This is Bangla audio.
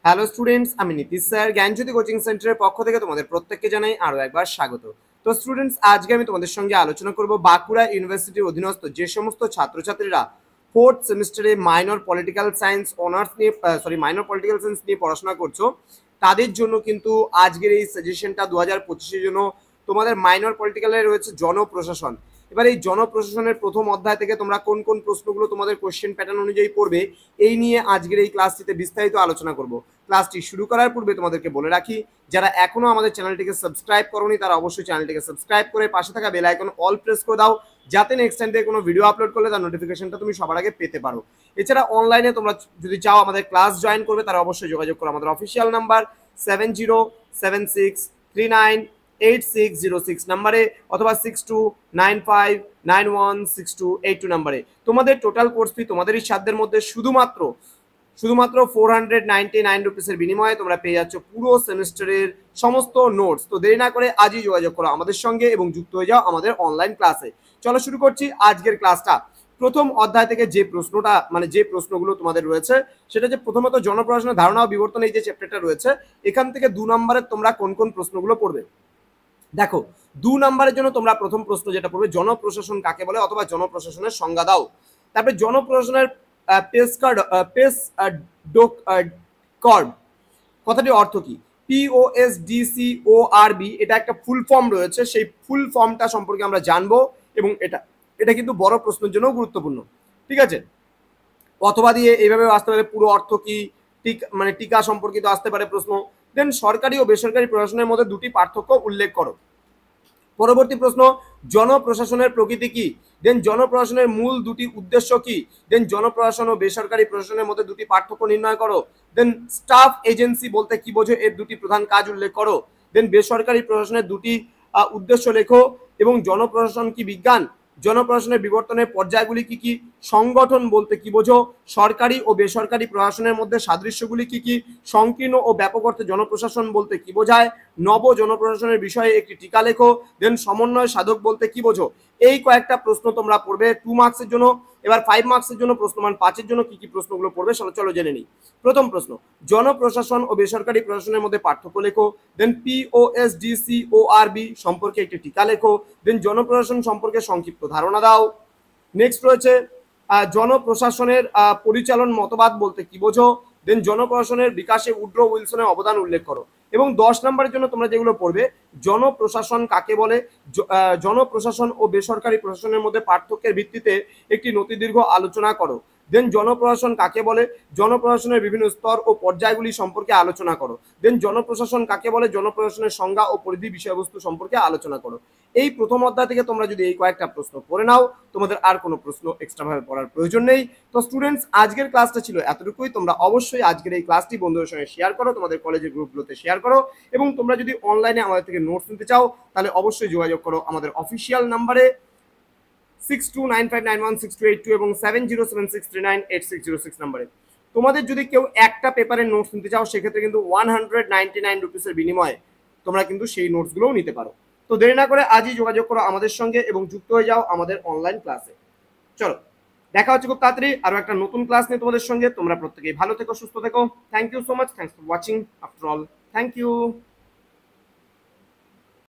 হ্যালো স্টুডেন্টস, আমি নীতিশ স্যার জ্ঞানজ্যোতি কোচিং সেন্টারের পক্ষ থেকে তোমাদের প্রত্যেককে জানাই আরো একবার স্বাগত। তো স্টুডেন্টস, আজকে আমি তোমাদের সঙ্গে আলোচনা করব বাঁকুড়া ইউনিভার্সিটির অধীনস্থ যে সমস্ত ছাত্রছাত্রীরা ফোর্থ সেমিস্টারে মাইনর পলিটিক্যাল সায়েন্স অনার্স নিয়ে মাইনর পলিটিক্যাল সায়েন্স নিয়ে পড়াশোনা করছো, তাদের জন্য কিন্তু আজকের এই সাজেশনটা 2025-এর জন্য। তোমাদের মাইনর পলিটিক্যালে রয়েছে জনপ্রশাসন। এবার এই জনপ্রশাসনের প্রথম অধ্যায় থেকে তোমরা কোন কোন প্রশ্নগুলো তোমাদের কোশ্চেন প্যাটার্ন অনুযায়ী পড়বে, এই নিয়ে আজকের এই ক্লাসটিতে বিস্তারিত আলোচনা করব। ক্লাসটি শুরু করার পূর্বে তোমাদেরকে বলে রাখি, যারা এখনো আমাদের চ্যানেলটিকে সাবস্ক্রাইব করোনি তারা অবশ্যই চ্যানেলটিকে সাবস্ক্রাইব করে পাশে থাকা বেল আইকন অল প্রেস করে দাও, যাতে নেক্সট টাইম থেকে কোনো ভিডিও আপলোড করলে তার নোটিফিকেশনটা তুমি সবার আগে পেতে পারো। এছাড়া অনলাইনে তোমরা যদি চাও আমাদের ক্লাস জয়েন করবে, তারা অবশ্যই যোগাযোগ করো আমাদের অফিসিয়াল নাম্বার 7076398606 নাম্বারে অথবা 6295916282 নাম্বারে। তোমাদের টোটাল কোর্স ফি তোমাদেরই সাধ্যের মধ্যে শুধুমাত্র 499 রুপিসের বিনিময়ে তোমরা পেয়ে যাচ্ছ পুরো সেমিস্টারের সমস্ত নোটস। তো দেরি না করে আজই যোগাযোগ করো আমাদের সঙ্গে এবং যুক্ত হয়ে যাও আমাদের অনলাইন ক্লাসে। চলো শুরু করছি আজকের ক্লাসটা। প্রথম অধ্যায় থেকে যে প্রশ্নটা যে প্রশ্নগুলো তোমাদের রয়েছে সেটা যে প্রথমত জনপ্রশাসনের ধারণা ও বিবর্তন, এই যে চ্যাপ্টারটা রয়েছে এখান থেকে 2 নম্বরের তোমরা কোন কোন প্রশ্নগুলো পড়বে। দেখো, 2 নম্বরের জন্য তোমরা প্রথম প্রশ্ন যেটা পড়বে, জনপ্রশাসন কাকে বলে অথবা জনপ্রশাসনের সংজ্ঞা দাও। তারপরে জনপ্রশাসনের কর্ড কথাটির অর্থ কি? POSDCORB, এটা একটা ফুল ফর্ম রয়েছে, সেই ফুল ফর্মটা সম্পর্কে আমরা জানবো এবং এটা কিন্তু বড় প্রশ্নের জন্য গুরুত্বপূর্ণ। ঠিক আছে, অথবা দিয়ে এইভাবে আসতে পারে পুরো অর্থ কি, টিকা সম্পর্কিত আসতে পারে প্রশ্ন। দেন সরকারি ও বেসরকারি প্রশাসনের মধ্যে দুটি পার্থক্য উল্লেখ করো। পরবর্তী প্রশ্ন, জনপ্রশাসনের প্রকৃতি কি? দেন জনপ্রশাসনের মূল দুটি উদ্দেশ্য কি? দেন জনপ্রশাসন ও বেসরকারি প্রশাসনের মধ্যে দুটি পার্থক্য নির্ণয় করো। দেন স্টাফ এজেন্সি বলতে কি বোঝো, এর দুটি প্রধান কাজ উল্লেখ করো। দেন বেসরকারি প্রশাসনের দুটি উদ্দেশ্য লেখো। এবং জনপ্রশাসন কি বিজ্ঞান? জনপ্রশাসনের বিবর্তনের পর্যায়গুলি কি কি? সংগঠন বলতে কি বোঝো? সরকারি ও বেসরকারি প্রশাসনের মধ্যে সাদৃশ্যগুলি কি কি? সংকীর্ণ ও ব্যাপক অর্থে জনপ্রশাসন বলতে কি বোঝায়? নব জনপ্রশাসনের বিষয়ে একটি টিকা লেখো। দেন সমন্বয় সাধক বলতে কি বোঝো? এই কয়েকটা প্রশ্ন তোমরা পড়বে 2 মার্কসের জন্য। এবার 5 মার্কসের জন্য প্রশ্নমান 5-এর জন্য কি কি প্রশ্নগুলো পড়বে চলো জেনে নিই। প্রথম প্রশ্ন, জনপ্রশাসন ও বেসরকারি প্রশাসনের মধ্যে পার্থক্য লেখো। দেন POSDCORB সম্পর্কে একটি টিকা লেখো। দেন জনপ্রশাসন সম্পর্কে সংক্ষিপ্ত ধারণা দাও। নেক্সট রয়েছে জনপ্রশাসনের পরিচালন মতবাদ বলতে কি বোঝো? দেন জনপ্রশাসনের বিকাশে উড্রো উইলসনের অবদান উল্লেখ করো। এবং 10 নম্বরের জন্য তোমরা যেগুলো পড়বে, জনপ্রশাসন কাকে বলে, জনপ্রশাসন ও বেসরকারি প্রশাসনের মধ্যে পার্থক্যের ভিত্তিতে একটি নতিদীর্ঘ আলোচনা করো। দেন জনপ্রশাসন কাকে বলে, জনপ্রশাসনের বিভিন্ন স্তর ও পর্যায়গুলি সম্পর্কে আলোচনা করো। দেন জনপ্রশাসন কাকে বলে, জনপ্রশাসনের সংজ্ঞা ও পরিধি বিষয়বস্তু সম্পর্কে আলোচনা করো। এই প্রথম অধ্যায় থেকে তোমরা যদি এই কয়েকটা প্রশ্ন পড়ে নাও, তোমাদের আর কোনো প্রশ্ন এক্সট্রা ভাবে পড়ার প্রয়োজন নেই। তো স্টুডেন্টস, আজকের ক্লাসটা ছিল এতটুকুই। তোমরা অবশ্যই আজকের এই ক্লাসটি বন্ধুদের সঙ্গে শেয়ার করো, তোমাদের কলেজের গ্রুপগুলোতে শেয়ার করো। এবং তোমরা যদি অনলাইনে আমাদের থেকে নোটস নিতে চাও তাহলে অবশ্যই যোগাযোগ করো আমাদের অফিসিয়াল নাম্বারে 6295916282 এবং 7076398606 নাম্বারে। তোমাদের যদি কেউ একটা পেপারের নোটস নিতে চাও সেক্ষেত্রে কিন্তু 199 রুপিসের বিনিময়ে তোমরা কিন্তু সেই নোটসগুলোও নিতে পারো। তো দেরি না করে আজই যোগাযোগ করো আমাদের সঙ্গে এবং যুক্ত হয়ে যাও আমাদের অনলাইন ক্লাসে। চলো, দেখা হচ্ছে খুব তাড়াতাড়ি আরো একটা নতুন ক্লাস নিয়ে তোমাদের সঙ্গে। তোমরা প্রত্যেকেই ভালো থেকো, সুস্থ থেকো। Thank you so much, thanks for watching after all, thank you.